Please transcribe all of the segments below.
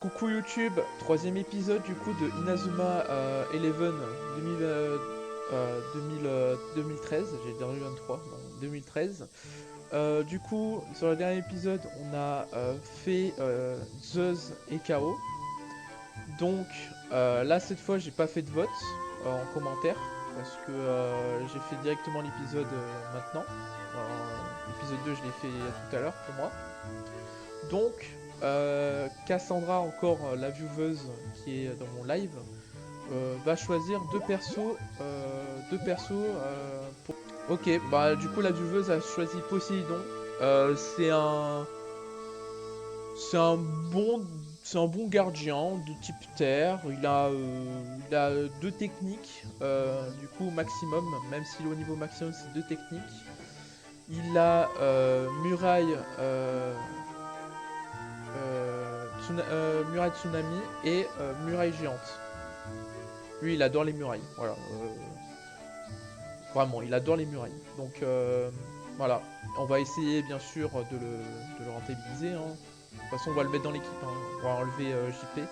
Coucou YouTube, troisième épisode du coup de Inazuma Eleven 2013, j'ai dit 2023, non 2013. Du coup, sur le dernier épisode, on a fait Zeus et Kao. Donc là, cette fois, j'ai pas fait de vote en commentaire parce que j'ai fait directement l'épisode maintenant. L'épisode 2, je l'ai fait tout à l'heure pour moi. Donc, Cassandra, encore la vieweuse qui est dans mon live, va choisir deux persos pour... Ok, bah du coup la vieweuse a choisi Poséidon. C'est bon, c'est un bon gardien de type terre. Il a deux techniques, du coup maximum, même s'il est au niveau maximum, c'est deux techniques. Il a muraille. Muraille Tsunami et Muraille Géante. Lui, il adore les murailles. Voilà. Vraiment, il adore les murailles. Donc, voilà. On va essayer, bien sûr, de le rentabiliser. Hein. De toute façon, on va le mettre dans l'équipe. Hein. On va enlever JP.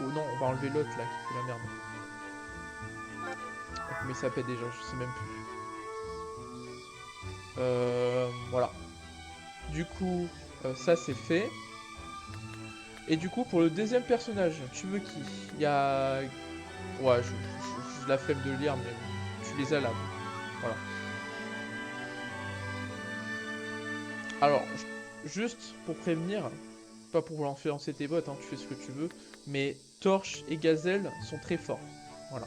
Ou non, on va enlever l'autre, là, qui fait la merde. Comment il s'appelle déjà? Je sais même plus. Voilà. Du coup, ça, c'est fait. Et du coup, pour le deuxième personnage, tu veux qui? Il y a... Ouais, je la flemme de lire, mais tu les as là. Voilà. Alors, juste pour prévenir, pas pour influencer tes bots, hein, tu fais ce que tu veux, mais Torche et Gazelle sont très forts. Voilà.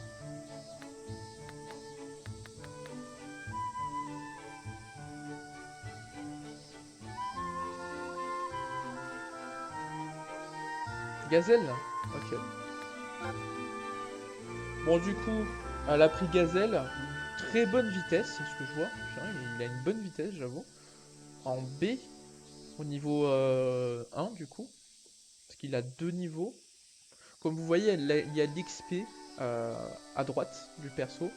Gazelle? Ok. Bon, du coup, elle a pris Gazelle. Très bonne vitesse, c'est ce que je vois. Purée, il a une bonne vitesse, j'avoue. En B, au niveau 1, du coup. Parce qu'il a deux niveaux. Comme vous voyez, il y a l'XP à droite du perso.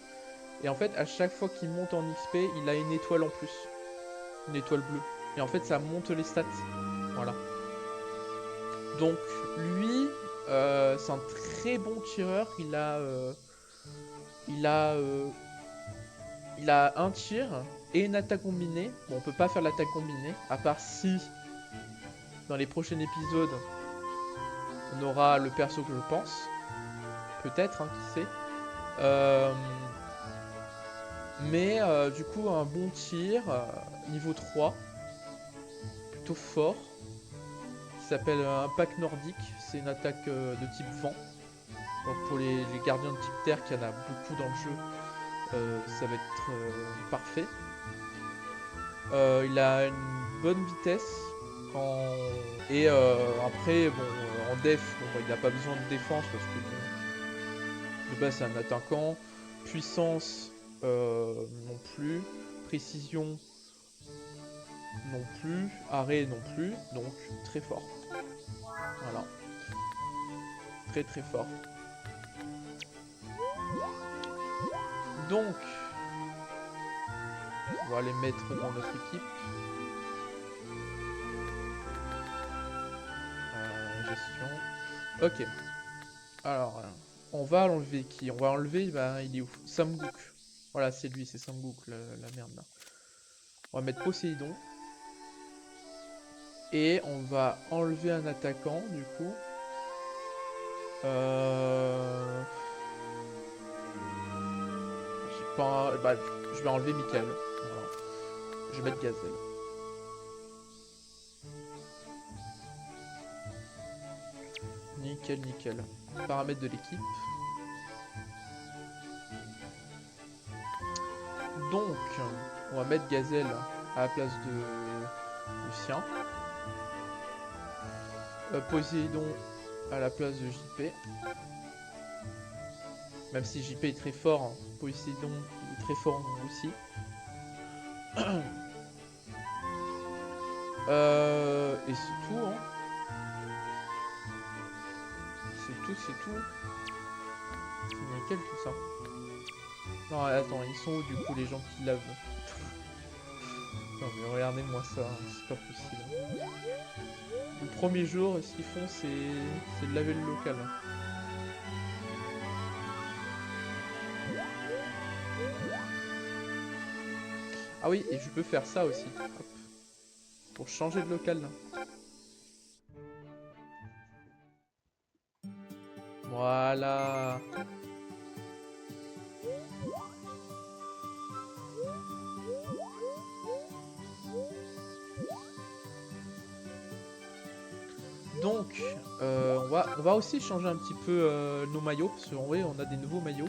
Et en fait, à chaque fois qu'il monte en XP, il a une étoile en plus. Une étoile bleue. Et en fait, ça monte les stats. Voilà. Donc, lui, c'est un très bon tireur. Il a, euh, il a un tir et une attaque combinée. Bon, on peut pas faire l'attaque combinée, à part si, dans les prochains épisodes, on aura le perso que je pense. Peut-être, hein, qui sait. Euh, mais du coup, un bon tir, niveau 3, plutôt fort, qui s'appelle Impact Nordique. C'est une attaque de type vent. Donc pour les gardiens de type terre, qu'il y en a beaucoup dans le jeu, ça va être parfait. Il a une bonne vitesse. Quand... Et après, bon, en def, bon, bah, il n'a pas besoin de défense parce que bon, de base c'est un attaquant. Puissance non plus. Précision non plus. Arrêt non plus. Donc très fort. Voilà. Très très fort. Donc, on va les mettre dans notre équipe. Gestion. Ok. Alors, on va l'enlever qui? On va enlever, bah, il est où? Samgook. Voilà, c'est lui, c'est Samgook, la merde là. On va mettre Poséidon. Et on va enlever un attaquant, du coup. Euh... J'ai pas... Bah, je vais enlever Michael. Voilà. Je vais mettre Gazelle. Nickel, nickel. Paramètres de l'équipe. Donc, on va mettre Gazelle à la place de Lucien. Poséidon à la place de JP. Même si JP est très fort, hein, Poséidon il est très fort aussi. Et c'est tout, hein. C'est tout, c'est tout. C'est nickel tout ça. Non, attends, ils sont où du coup les gens qui lavent? Non mais regardez-moi ça, hein, c'est pas possible. Le premier jour, ce qu'ils font, c'est de laver le local. Ah oui, et je peux faire ça aussi. Hop. Pour changer de local. Voilà. Donc, on va aussi changer un petit peu nos maillots, parce qu'en vrai, on a des nouveaux maillots.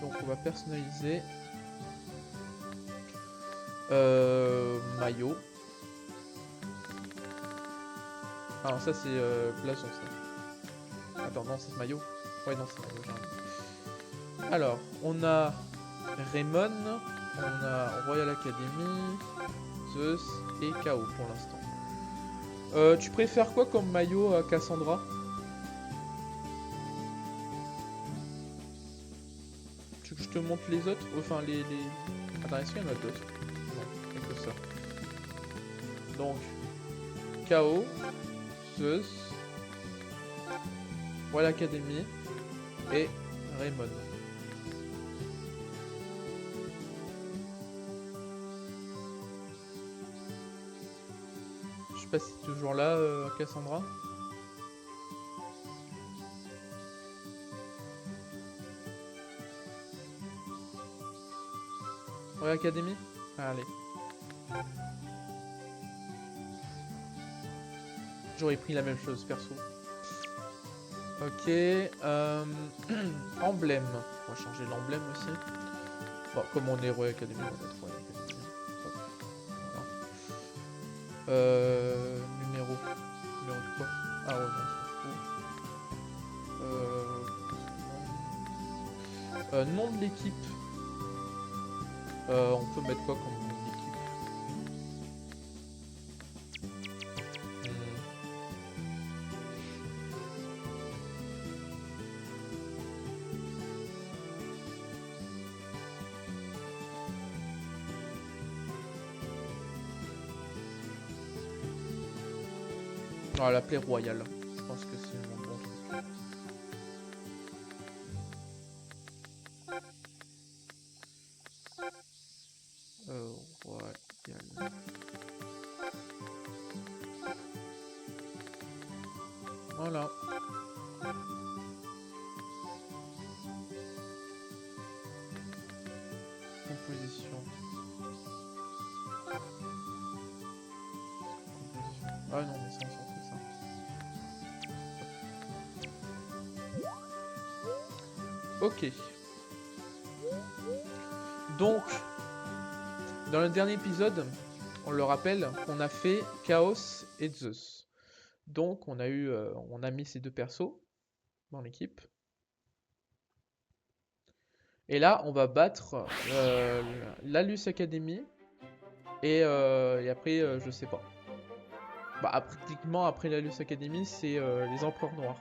Donc, on va personnaliser. Maillot. Ah non, ça c'est blason, ça. Attends, non, c'est maillot. Ouais, non, c'est maillot, j'arrive. Alors, on a Raymond, on a Royal Academy, Zeus et KO pour l'instant. Tu préfères quoi comme maillot, Cassandra? Tu veux que je te montre les autres? Enfin, les... Attends, est-ce qu'il y en a d'autres? Non, il n'y a que ça. Donc, KO, Zeus, Royal Academy et Raymond. Je sais pas si c'est toujours là, Cassandra. Royal Academy? Allez. J'aurais pris la même chose, perso. Ok. Emblème. On va changer l'emblème aussi. Bon, comme on est Royal Academy, on va mettre Royal Academy. Hop. Voilà. Numéro. Numéro de quoi? Ah ouais, non, c'est fou. Nom de l'équipe. On peut mettre quoi comme nom d'équipe? On va l'appeler Royal. Je pense que c'est un bon truc. Royal. Voilà. Composition. Ah non, mais ça, on s'en fout, ça. Ok. Donc, dans le dernier épisode, on le rappelle, on a fait Chaos et Zeus. Donc, on a mis ces deux persos dans l'équipe. Et là, on va battre l'Alus Academy. Et après, je sais pas. Bah, pratiquement après l'Alus Academy, c'est les Empereurs Noirs.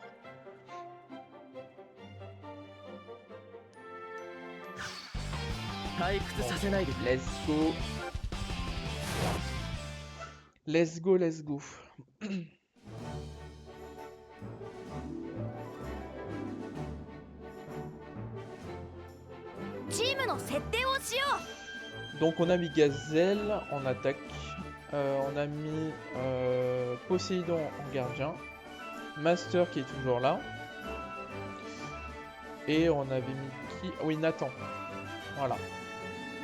Bon, let's go. Let's go, let's go. Donc on a mis Gazelle en attaque. On a mis Poséidon en gardien. Master qui est toujours là. Et on avait mis qui? Oui, Nathan. Voilà.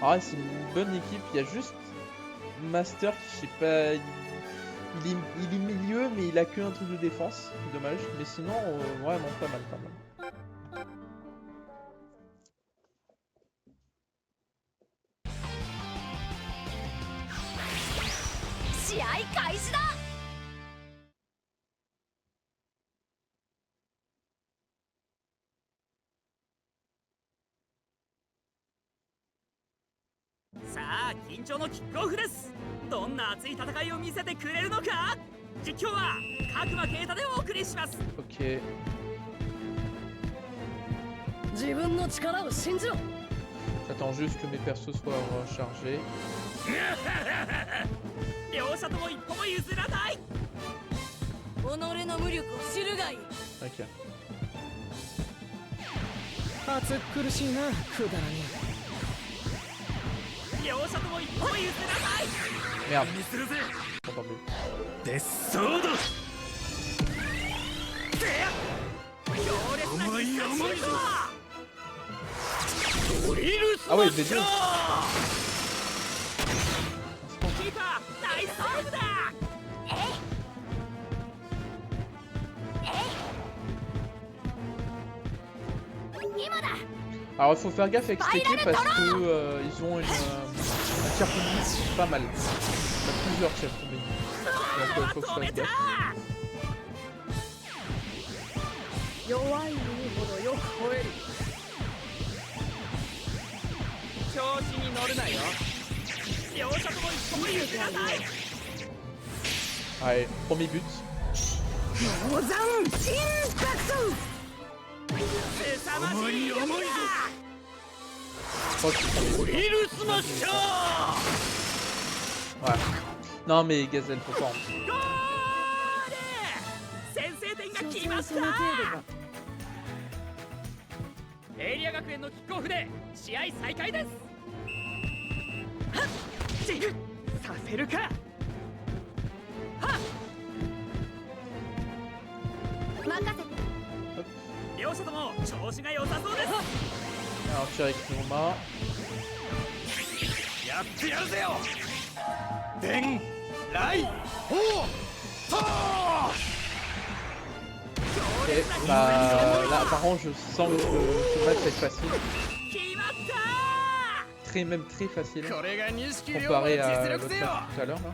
Alors c'est une bonne équipe. Il y a juste Master qui, je sais pas, il est milieu, mais il a que un truc de défense. Dommage. Mais sinon, vraiment pas mal, pas mal. Ok. J'attends juste que mes persos soient rechargés. Ok. 暑苦しいな、くだらね両者とも一歩譲らない Merde, にするぜ j'entends plus. デスソードせや強烈な必殺シュートドリルスマ Ah ouais, ッ des シャ deux. ーキーパー大勝負だ Alors il faut faire gaffe avec cette équipe parce que ils ont un tir combi pas mal. Il y a plusieurs tirs combi. Donc il faut que je fasse gaffe. 弱い犬ほどよく吠える。調子に乗るなよ両者とも一歩譲らない Allez, premier but. 鉱山インパクト。凄まじい威力だ Je crois que c'est le premier ド but. リルスマッシャー Ouais. Non mais Gazelle, faut pas. ゴール先制点が決まっその程度たか。エリア学園のキックオフで試合再開ですはっチグさせるかはっ任せて。両者とも調子が良さそうです Alors tir avec Noma. やってやるぜよ伝来ほうと Et bah là par contre je sens que ce match va être facile. 決まった Très même très facile. これが錦鯉の Comparé 実 à 力 l'autre ぜよ match tout à l'heure là.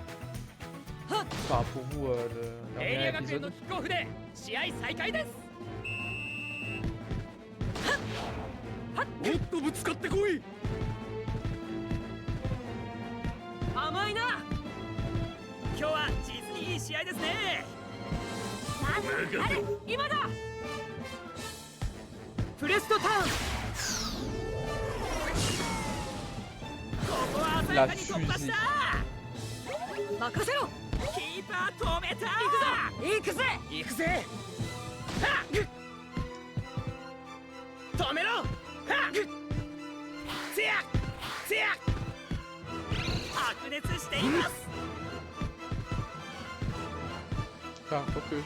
Enfin pour vous le エリ dernier ア学園の épisode. キックオフで試合再開ですはっもっとぶつかってこい甘いな今日は実にいい試合ですね今だプレストターンここは鮮やかに突破した任せろキーパー止めた行くぜ行くぜはっ止めろはっせやせや白熱しています Enfin, faut que je...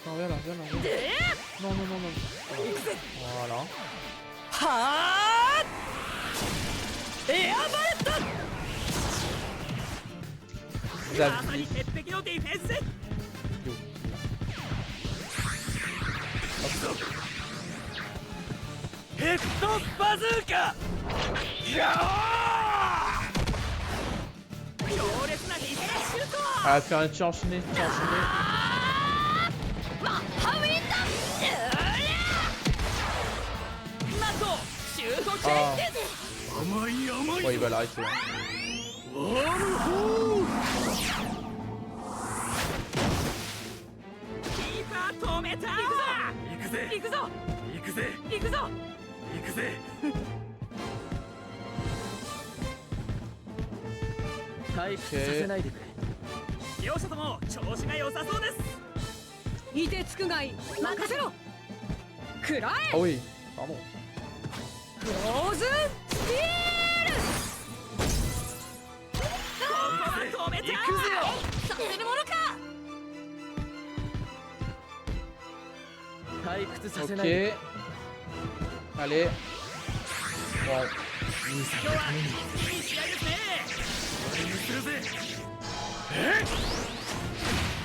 Non, viens là, viens là, viens là. Non, non, non, non. Voilà. はーエアバレットまさに Xavier. 鉄壁のディフェンス Yo. ヘッドバズーカやー強烈なリセッシュート Ah, faire un tir enchaîné, tir enchaîné. マッハウィンダなんとシュートチェンジ甘い甘 Ouais, il va l'arrêter. Hein. ワールホーキーパー止めた行くぜ行くぞ行くぜ行くぞ行くぜ回復させないでくれ両者とも調子が良さそうですいてつくがいい。任せろ。くら Ah oui, pardon. フローズンスティール。ここは止めた行くぜよさせるものか。退屈させないで Ok. Allez. Bon. 今日はいい試合ですね終わりにするぜえっ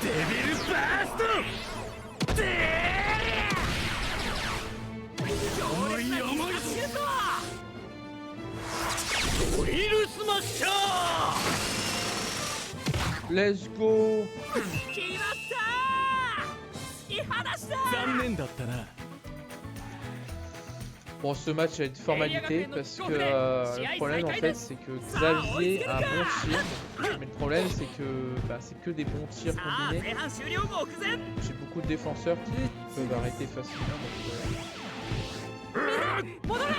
デビルバーストでー強烈な必殺シュートドリルスマッシャ Let's go. ー決まった突き放した残念だったな。 Bon, ce match a été formalité parce que le problème en fait c'est que Xavier a un bon tir, mais le problème c'est que bah, c'est que des bons tirs さあ combinés. 前半終了目前 J'ai beaucoup de défenseurs qui peuvent arrêter facilement. Donc, 戻れ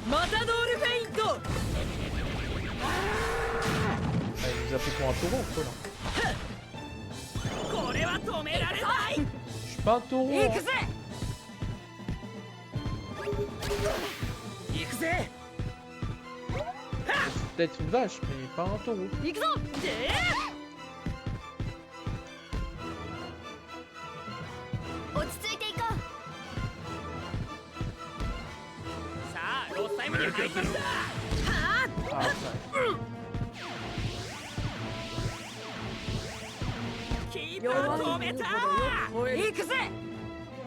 マタドールフェイント Ah, il nous a pris pour un taureau, quoi, là. これは止められない。 Je suis pas un taureau, 行 hein. くぜ。行くぜ。 Peut-être une vache, mais pas un taureau. 行くぞ。で 落ち着いていこう。 さあロスタイムに入りました。 Ah, ouais. キーパー止めた。行くぜ。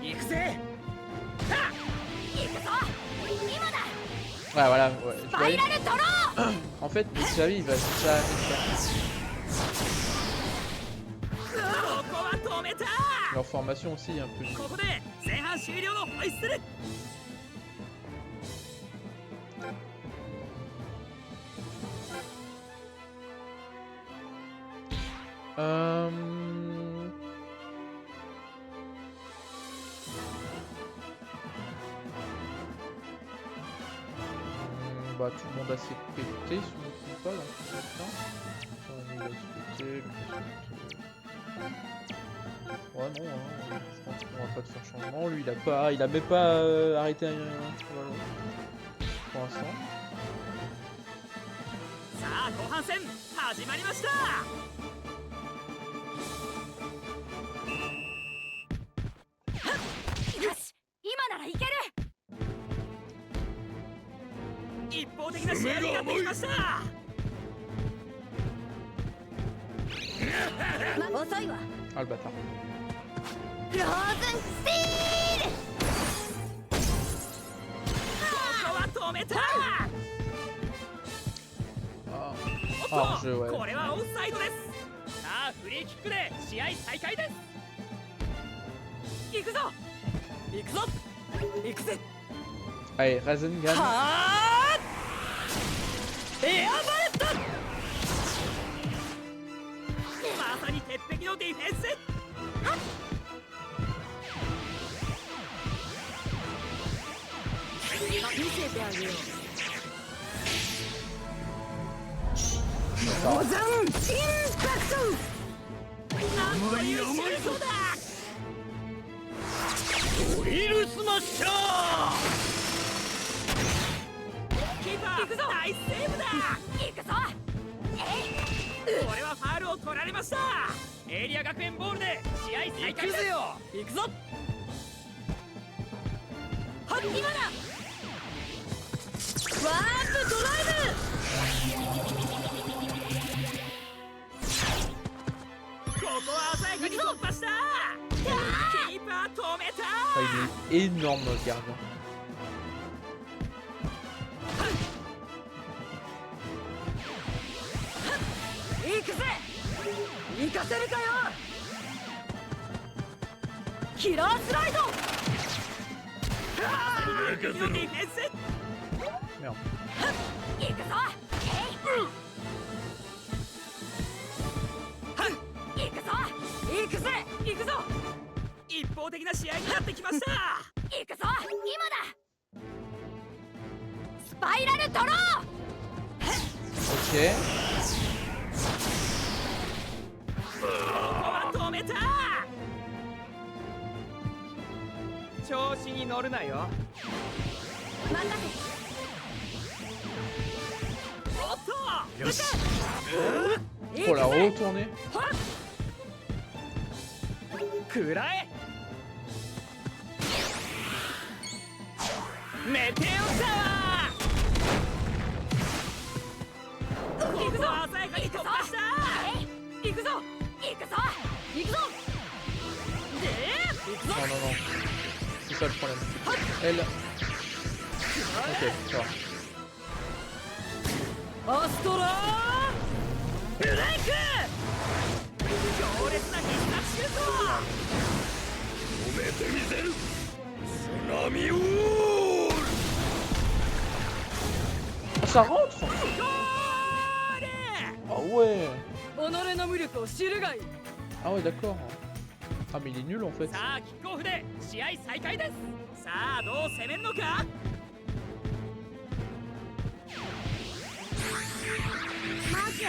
行くぜ。はっ行くぞ。今だ。 Ouais, voilà, ouais. Tu スパ vois, イラルドロー。 en fait, le Xavi, il va jamais faire. ここは止めた。 Leur formation aussi, un peu. ここで前半終了のホイッスル。 Bah, tout le monde a ses pétés, si on ne me trompe pas, dans ce temps. Il a se péter, lui ouais, non, hein, je pense qu'on va pas te faire changement. Lui, il a même pas arrêté un. Voilà. Pour l'instant. さあ後半戦始まりました。 よし、今ならいける。 一方的な試合になってきました。 遅いわ。 Ah, le bâtard. フローズンスティール。 ここは止めた。 Ah. おっ Ah, je, と ouais. これはオフサイドです。さあフリーキックで試合再開です。行くぞ行くぞ行くぜ。 Allez, Rasengan. はーエアバレット。まさに鉄壁のディフェンス。 見せてあげよう。 D'accord. ザンインパクト。 なんというシュートだ。ドリルスマッシャー。キーパーナイスセーブだ。行くぞ。これはファウルを取られました。エリア学園ボールで試合再開です。行くぞ。はっ、今だ。ワープドライブ。 ここは鮮やかに突破した。キーパー止めた。 Ah, il est énorme, notre gardien. 行くぜ。行かせるかよ。キラースライド。ディフェンス。 Merde. 行くぞ。行くぞ。行くぜ。行くぞ。一方的な試合になってきました。行くぞ。今だ。スパイラルドロー。 Ok. ここは止めた。調子に乗るなよ。任せ。おっと。よし。 Oh, la retournée. くらえ。メテオタワー。行くぞ。鮮やかに突破した。行くぞ。行くぞ。行くぞ。で、行くぞ。 Non, non, non. C'est ça le problème. Elle. Ok, ça va. アストラブレイク。強烈な必殺シュート。止めてみせる。津波ウォール。 Ah, ça rentre. ゴール。 Ah ouais. 己の無力を知るがいい。 Ah ouais, d'accord. Ah, mais il est nul en fait. さあキックオフで試合再開です。さあどう攻めるのか。デ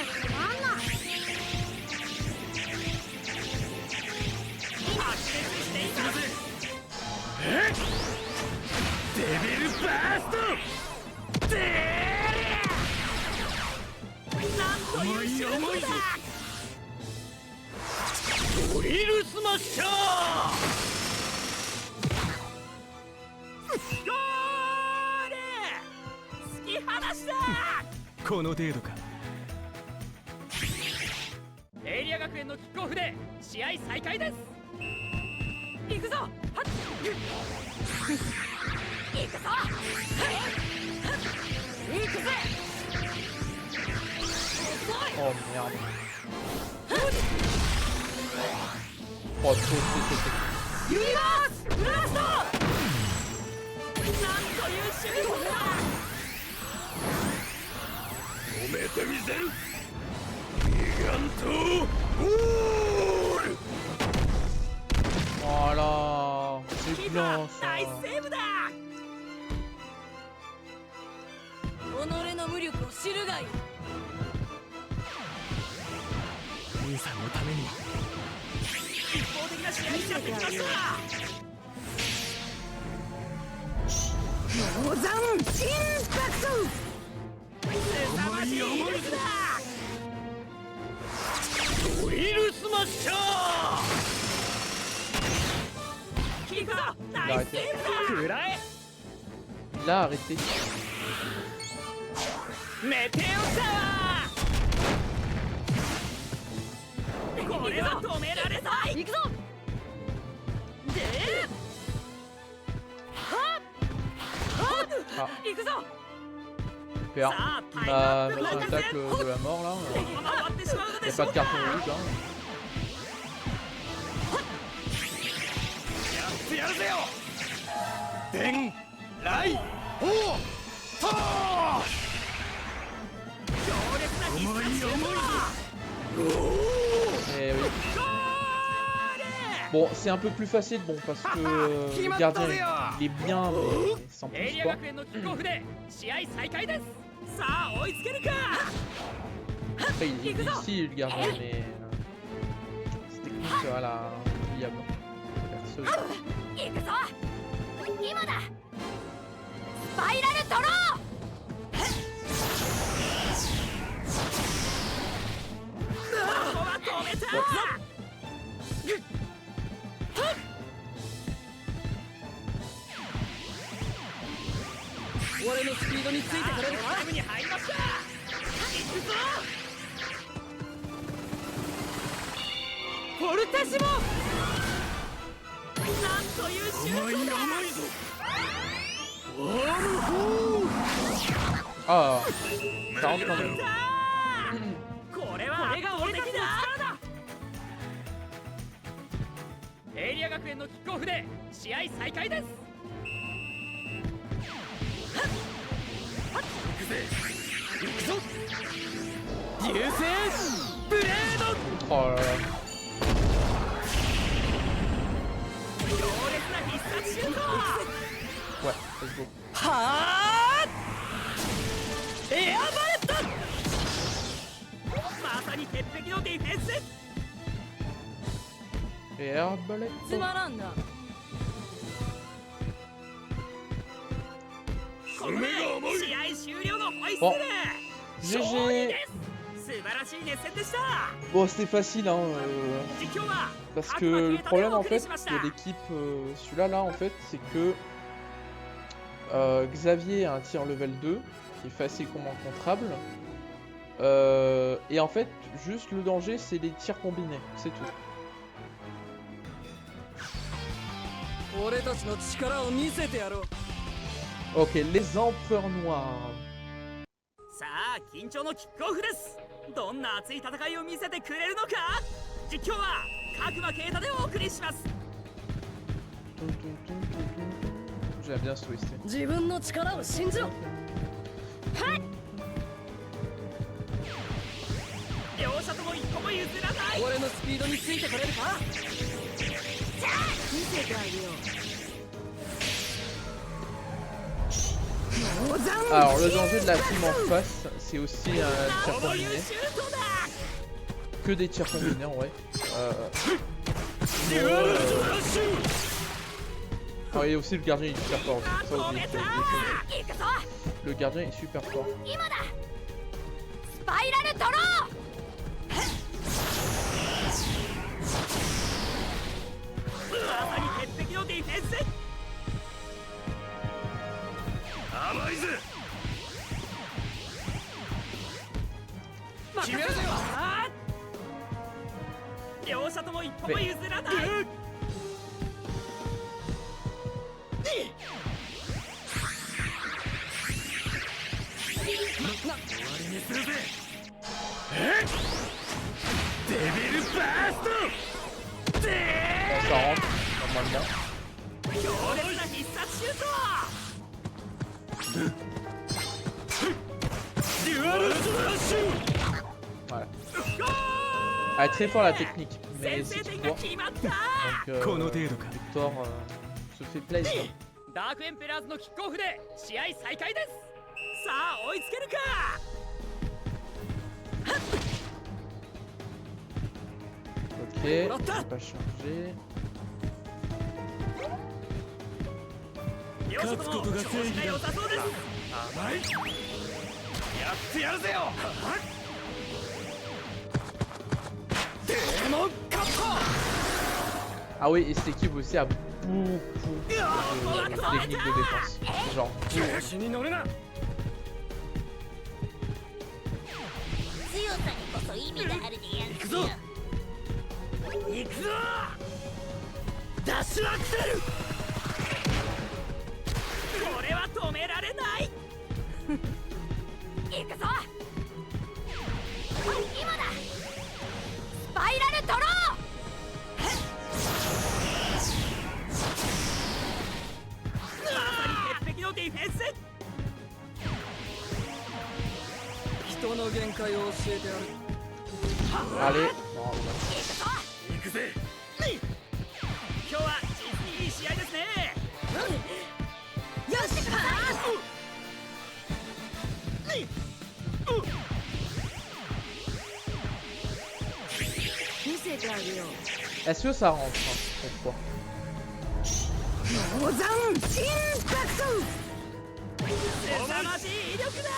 ビルバースト。なんという種族だ。ドリルスマッシャー。ゴール。突き放した。この程度か。エイリア学園のキックオフで試合再開です。行くぞ。はっ行くぞ。行くぜ。 Oh merde. Oh, trop, trop. ユニバースブラスト。なんという種族だ。止めてみせる。ギガントゴール。 Voilà. C'est blanc ça. ナイスセーブだ。己の無力を知るがいい。兄さんのために一方的な試合になってきました。ノーザンインパクト。凄まじい威力だ。ドリルスマッシャー。キーパーナイスセーブだ。くらえ。 Il a arrêté. メテオタワー。これは止められない。行くぞ。ではっはっ。Ah, 行くぞ。 super. Il m'a mis un tacle de la mort là. Il n'y a pas de carton rouge. Hein. やってやるぜよ。電雷砲トー。強烈な必殺シュート。 Eh oui. Bon, c'est un peu plus facile, bon, parce que le gardien il est bien, mais sans plus quoi. Après, il est difficile le gardien, mais c'est technique, voilà, pliable. Perceuse. Ah, ça rentre quand même. これは俺が俺たちの力だ。エイリア学園のキックオフで試合再開です。行くぜ。行くぞ。流星ブレード。 Oh là là. 強烈な必殺シュート。 Ouais, let's go. はあ。エアバレット。まさに鉄壁のディフェンス。 Et arbalète. つまらんな。これで試合終了のホイッスル。 GG. 勝利です。素晴らしい熱戦でした。 Bon, c'était facile, hein. 実況は Parce que le problème en fait de l'équipe, celui-là là en fait, c'est que Xavier a un tir level 2 qui est facile comme incontrable. Et en fait, juste le danger c'est les tirs combinés, c'est tout. Ok, les empereurs noirs. さあ緊張のキックオフです。どんな熱い戦いを見せてくれるのか。実況は角間啓太でお送りします。 J'aime bien ce twist. 自分の力を信じろ。はい。両者とも一歩も譲らない。俺のスピードについてこれるか。さあ見せてあげよう。ノ Alors le danger de la team en face, c'est aussi un tir combiné. Que des tirs combinés en vrai. Ah, et aussi le gardien il est super fort. Ça, oublié. Le gardien est super fort. Bon, ça rentre normalement. Voilà. Elle est très fort la technique, mais c'est tout court. Donc Victor se fait plaisir. ダークエンペラーズのキックオフで試合再開です。さあ追いつけるか。 Ok, je vais pas charger. 両者とも調子が良さそうです。甘い。やってやるぜよ。デモンカット。 Ah oui, et cette équipe aussi a beaucoup de techniques de défense. Genre. 調子に乗るな。 強さにこそ意味があるでやんすよ。行くぞ。ダッシュアクセル。これは止められない。行くぞ。今だ。スパイラルドロー。 ディフェンス。人の限界を教えてやる。 Allez. 行くぜ。今日は実にいい試合ですね。よし、パー。 見せてあげよう。 Est-ce que ça rentre hein, cette fois? モザンインパクト。 凄まじい威力だ。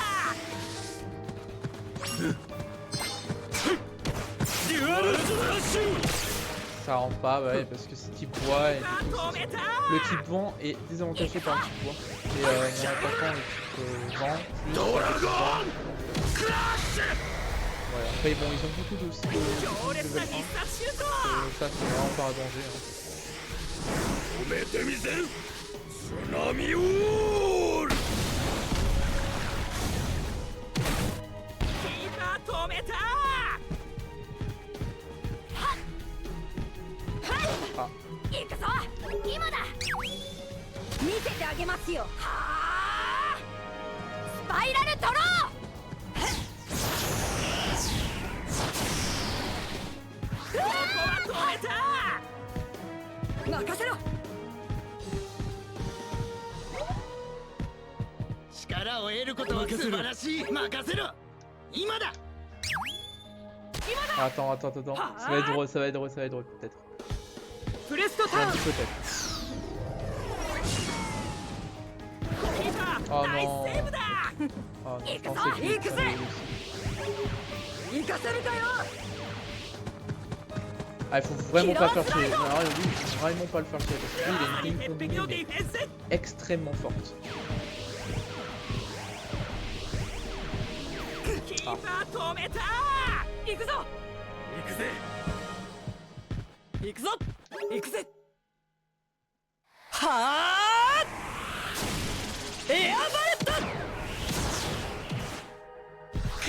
デュアルスラッシュ。 Ça rentre pas, ouais, parce que c'est type bois et le type vent est désavantagé par le type bois. Et en attaquant le type vent, voilà. Après bon, ils ont beaucoup de level 1. Ça c'est vraiment pas un danger. Hein. 止めてみせる。津波ウォール。キーパー止めた。 行くぞ。今だ。見せてあげますよ。はあ。スパイラルドロー。 ここは止めた。任せろ。力を得ることは素晴らしい。任せろ。今だ。 Attends, attends, attends. Ça va être drôle, ça va être drôle, ça va être drôle peut-être. プレストターン。 Peut-être. Oh non. Oh non, je pensais que je l'avais réussi. 行かせるかよ。 Ah, il faut vraiment pas faire chier. Non, lui, il faut vraiment pas le faire chier parce que lui, il a une ligne combinée mais extrêmement forte. キーパー止めた。行くぞ。行くぜ。行くぞ。行くぜ。はあ。エアバレット。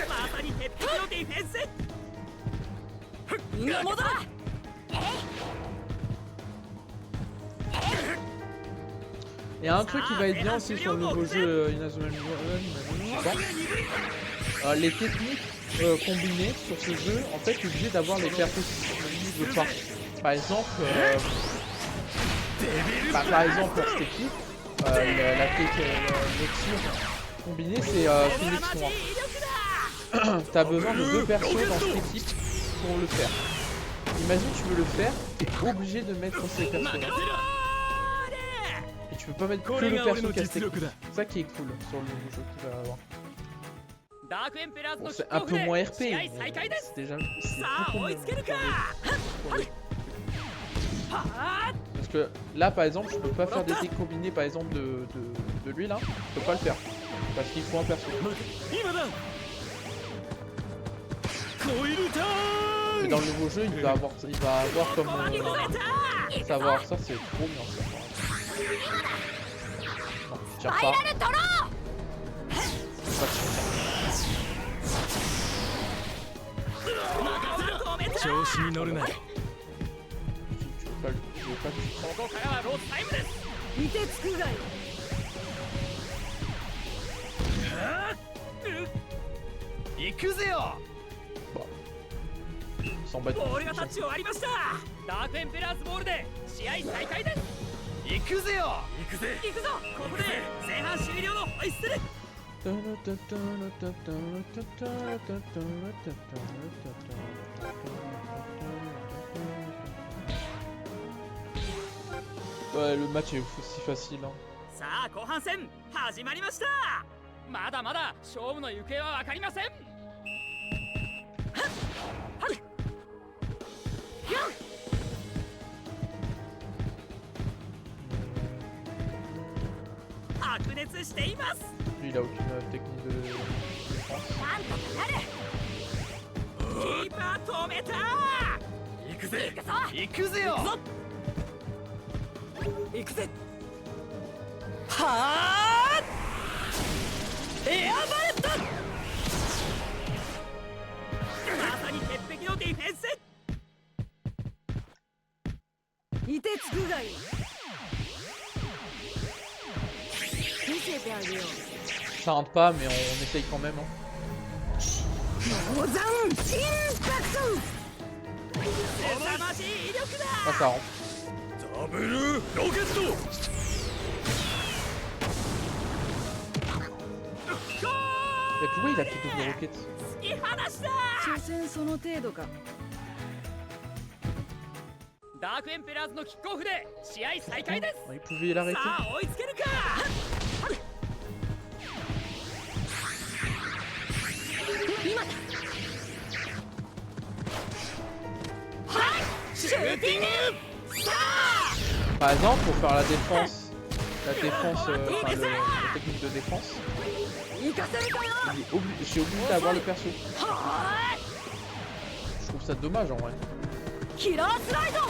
まさに鉄壁のディフェンス。みんな戻れ。 Il y a un truc qui va être bien aussi sur le nouveau jeu Inazuma Eleven, les techniques combinées sur ce jeu, en fait, tu es obligé d'avoir les perspectives de part. Par exemple, par exemple pour cette équipe, le tir Combiné, c'est une exploit. T'as besoin de 2 persos dans cette équipe pour le faire. Imagine tu veux le faire, t'es obligé de mettre ces persos là. Et tu peux pas mettre que le perso casté. C'est ça qui est cool sur le nouveau jeu qu'il va avoir. Bon, c'est un peu moins RP, mais c'est déjà beaucoup mieux pour lui. Parce que là par exemple je peux pas faire des decks combinés par exemple de lui là, je peux pas le faire. Parce qu'il faut un perso. Mais dans le nouveau jeu il va avoir comme savoir ça, c'est trop bien ça. Non, tu tires pas. C'est pas que tu tires. 調子に乗るな。 Tu veux pas le tuer. ここからはロスタイムです。 凍てつくがい 行くぜよ。 Sans battre. ボールがタッチ終わりました。ダークエンペラーズボールで試合再開です。行くぜよ。行くぜ。行くぞ。ここで前半終了のホイッスル。 Ouais, le match est aussi facile. Hein. さあ後半戦始まりました。まだまだ勝負の行方は分かりません。白熱しています。 Lui, il a aucune technique de défense. キーパー止めた。行くぜ。行くぜよ。行くぜ。はあ。エアバレット。まさに鉄壁のディフェンス。凍てつくがいい見せてあげよう Ça rentre pas, mais on essaye quand même. Hein. モザンインパクト 凄まじい威力だ。 Ah, ça rentre. ダブルロケット。 Mais pourquoi il a fait double roquette? 突き放した。所詮その程度か ダークエンペラーズのキックオフで試合再開です。 Il pouvait l'arrêter. さあ追いつけるか。今だ シューティング。さあ Par exemple, pour faire la défense, enfin, la technique de défense, 行かせるかよ je suis obligé d'avoir le perso. Je trouve ça dommage en vrai. キラースライド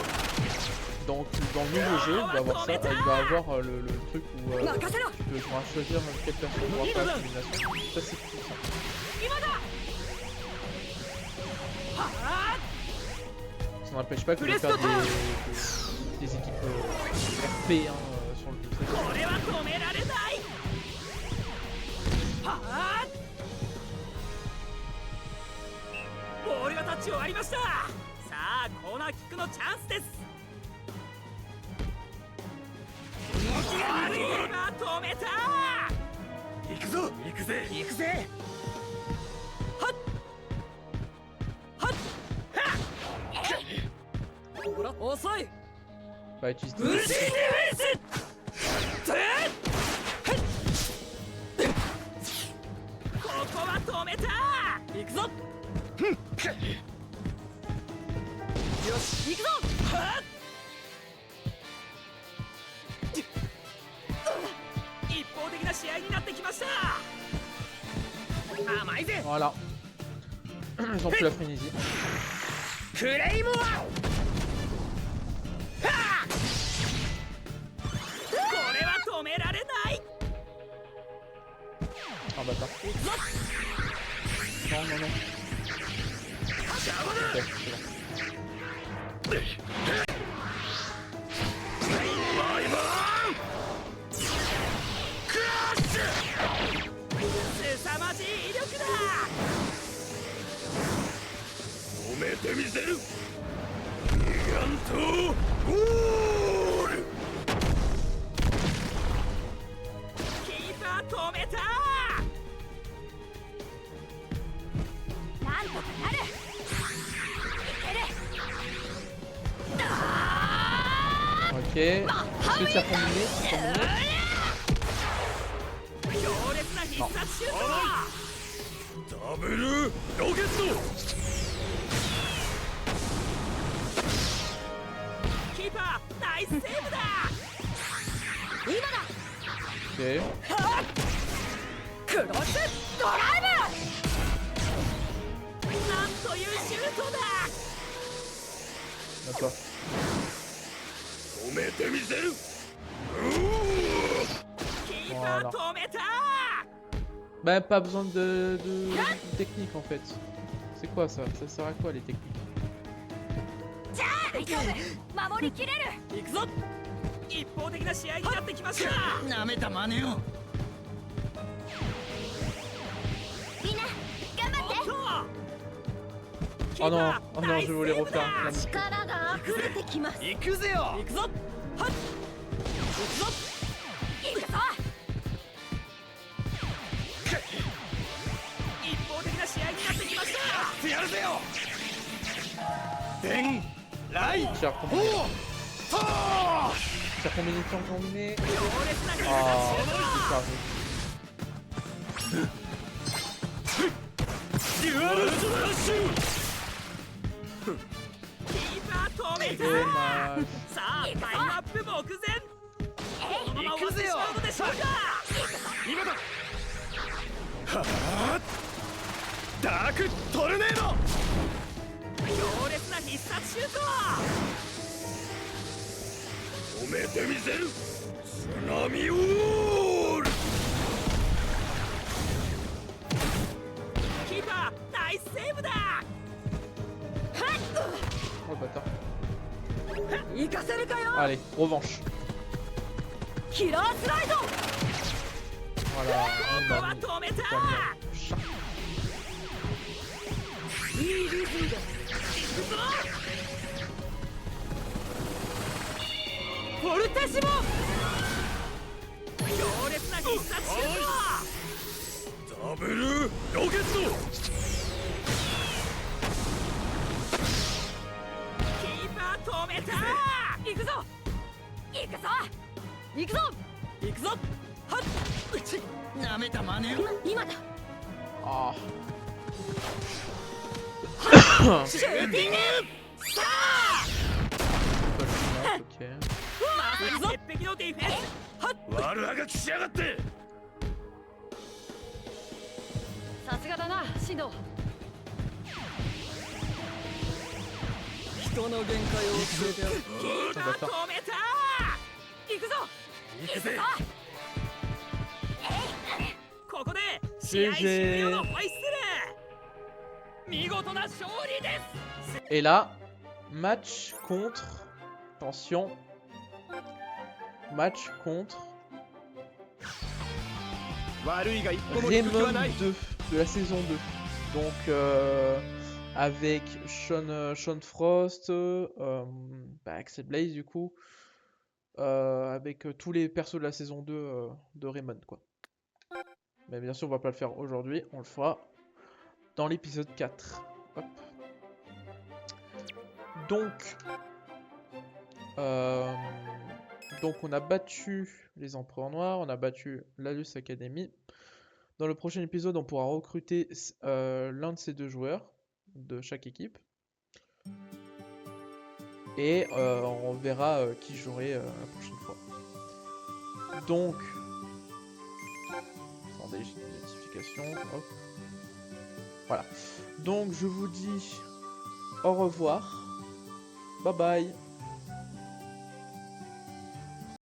Donc dans le nouveau jeu, il va avoir ça, il va avoir le truc où 任せろ tu devras choisir quel perso pour faire la combinaison. Ça c'est cool ça. 今だ。は Ça n'empêche pas que de faire des équipes RP hein, sur le truc. あこれは止められない。はあボールがタッチ終わりました。さあコーナーキックのチャンスです。キーパー止めた。行くぞ。行くぜ。行くぜ。はっはっはっ。ほら遅い。 Va utiliser ブルシーディフェンス。ここは止めた。行くぞ。よし行くぞ。はっ一方的な試合になってきました。甘いぜ。 Voilà. Ils ont plus la frénésie. クレイモア。これは止められない。 Ah bâtard. Non, non, non. Ok, c'est bon. 凄まじい威力だ。止めてみせる。ギガントゴール。キーパー止めた。Ok. Est-ce que tir combiné? Non. ダブルロケット。キーパーナイスセーブだ。Ok. クロスドライなんというシュートだ。 D'accord. 止めてみせる。キーパー止めた。 Bah, pas besoin de technique en fait. C'est quoi ça? Ça sert à quoi les techniques? 大丈夫守りきれる。行くぞ。一方的な試合になってきました。なめた真似を。みんな頑張って。 Oh non, oh non, je voulais refaire. 力が溢れてきます。行くぜよ。行くぞ。はっ。行くぞ。行くぞ。一方的な試合になってきました。やってやるぜよ。電雷 Tir combiné. Tir combiné, tir combiné. Ah, c'est pas デュアルスラッシュ。キーパー止めた。 dommage. さあタイムアップ目前。このまま終わってしまうのでしょうか。今だ。はあ。ダークトルネード。強烈な必殺シュート。止めてみせる。津波ウォール。キーパーナイスセーブだ。 Oh le bâtard. 行かせるかよ。 Allez, revanche. キラースライド。 Voilà. ここは止めた。 Chat. いいリズムだ。行くぞ。フォルテシモ。強烈な必殺シュート。ダブルロケット。キーパー止めた。行くぞ。行くぞ。行くぞ。行くぞ。はっ。うち。なめた真似を。今だ。 Ah. シューティング。さあ。 Ok. まさに鉄壁のディフェンス。はっ。悪あがきしやがって。さすがだな、シド。人の限界を教えてやる。キーパー止めた。行くぞ。行くぜ。ここで試合終了のホイッスル。見事な勝利です。 Et là, match contre. Attention. Match contre Raymond 2 de la saison 2. Donc avec Sean Frost, Axel Blaze du coup, avec tous les persos de la saison 2 de Raymond quoi. Mais bien sûr on va pas le faire aujourd'hui, on le fera dans l'épisode 4. Hop. Donc on a battu les Empereurs Noirs, on a battu l'Alus Academy. Dans le prochain épisode, on pourra recruter l'un de ces deux joueurs de chaque équipe. Et on verra qui jouerait la prochaine fois. Donc, attendez, j'ai une notification. Hop. Voilà. Donc je vous dis au revoir. Bye bye.